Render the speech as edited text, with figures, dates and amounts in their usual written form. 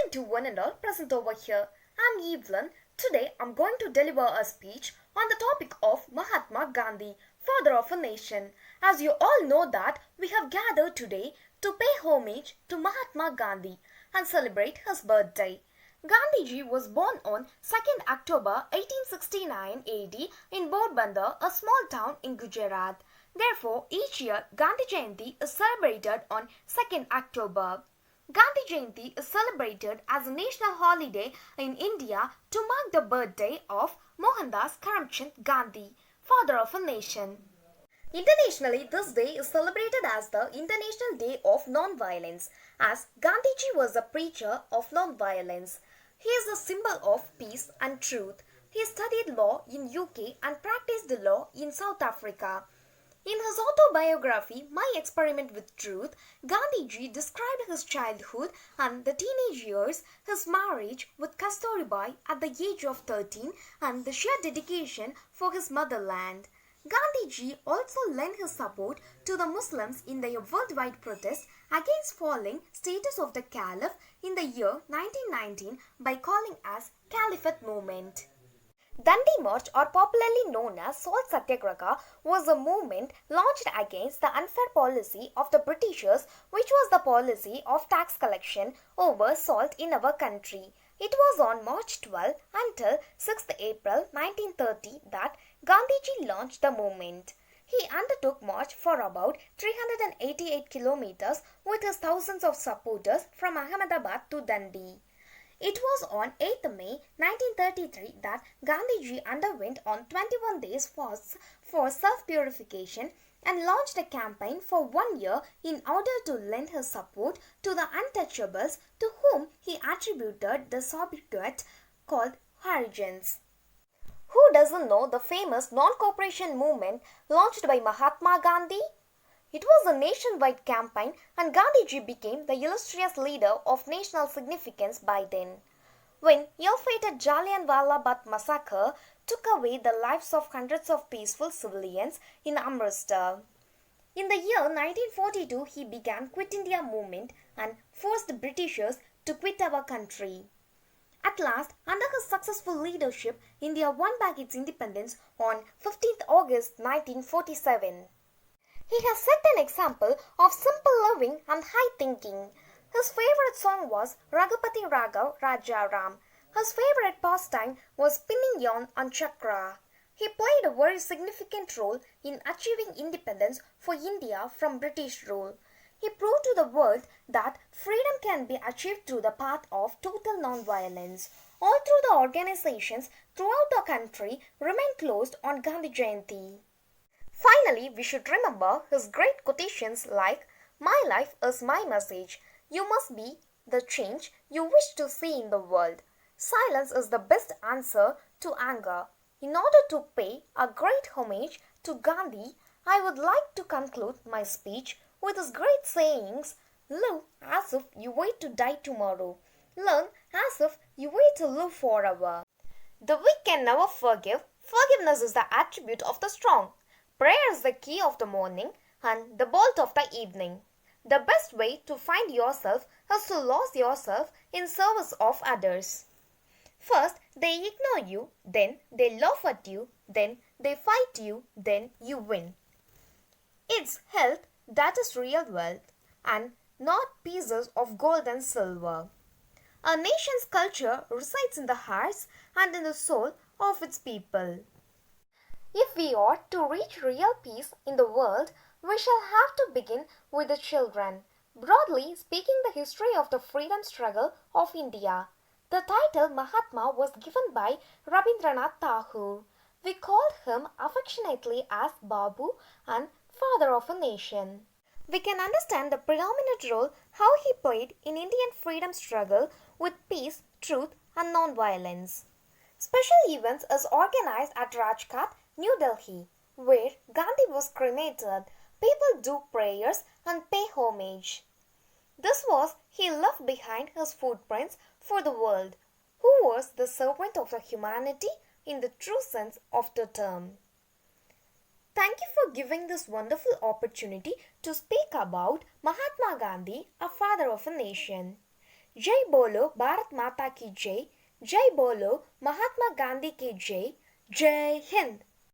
Evening to one and all present over here. I'm Evelin. Today I'm going to deliver a speech on the topic of Mahatma Gandhi, father of a nation. As you all know that we have gathered today to pay homage to Mahatma Gandhi and celebrate his birthday. Gandhiji was born on 2nd October 1869 AD in Porbandar, a small town in Gujarat. Therefore, each year Gandhi Jeyanthi is celebrated on 2nd October. Gandhi Jeyanthi is celebrated as a national holiday in India to mark the birthday of Mohandas Karamchand Gandhi, father of a nation. Internationally, this day is celebrated as the International Day of Non-Violence, as Gandhiji was a preacher of non-violence. He is a symbol of peace and truth. He studied law in UK and practiced the law in South Africa. In his autobiography, My Experiment with Truth, Gandhiji described his childhood and the teenage years, his marriage with Kasturibai at the age of 13, and the sheer dedication for his motherland. Gandhiji also lent his support to the Muslims in their worldwide protest against falling status of the Caliph in the year 1919 by calling as Caliphate Movement. Dandi March, or popularly known as Salt Satyagraha, was a movement launched against the unfair policy of the Britishers, which was the policy of tax collection over salt in our country. It was on March 12 until 6th April 1930 that Gandhiji launched the movement. He undertook march for about 388 kilometers with his thousands of supporters from Ahmedabad to Dundee. It was on 8th May 1933 that Gandhiji underwent on 21 days fasts for self-purification and launched a campaign for 1 year in order to lend his support to the untouchables, to whom he attributed the sobriquet called Harijans. Who doesn't know the famous non-cooperation movement launched by Mahatma Gandhi? It was a nationwide campaign, and Gandhiji became the illustrious leader of national significance by then. When ill-fated Jallianwala Bagh massacre took away the lives of hundreds of peaceful civilians in Amritsar. In the year 1942, he began Quit India movement and forced the Britishers to quit our country. At last, under his successful leadership, India won back its independence on 15th August 1947. He has set an example of simple living and high thinking. His favorite song was Raghupati Raghav Raja Ram. His favorite pastime was spinning yarn on chakra. He played a very significant role in achieving independence for India from British rule. He proved to the world that freedom can be achieved through the path of total non-violence. All through the organizations throughout the country remain closed on Gandhi Jeyanthi. Finally, we should remember his great quotations like, "My life is my message. You must be the change you wish to see in the world. Silence is the best answer to anger." In order to pay a great homage to Gandhi, I would like to conclude my speech with his great sayings: live as if you wait to die tomorrow. Learn as if you wait to live forever. The weak can never forgive. Forgiveness is the attribute of the strong. Prayer is the key of the morning and the bolt of the evening. The best way to find yourself is to lose yourself in service of others. First, they ignore you, then they laugh at you, then they fight you, then you win. It's health that is real wealth, and not pieces of gold and silver. A nation's culture resides in the hearts and in the soul of its people. If we are to reach real peace in the world, we shall have to begin with the children. Broadly speaking, the history of the freedom struggle of India. The title Mahatma was given by Rabindranath Tagore. We called him affectionately as Babu and father of a nation. We can understand the predominant role how he played in Indian freedom struggle with peace, truth and non-violence. Special events is organized at Rajghat, New Delhi, where Gandhi was cremated. People do prayers and pay homage. This was he left behind his footprints for the world, who was the servant of the humanity in the true sense of the term. Thank you for giving this wonderful opportunity to speak about Mahatma Gandhi, a father of a nation. जय बोलो भारत माता की जय, जय बोलो महात्मा गांधी की जय, जय हिंद।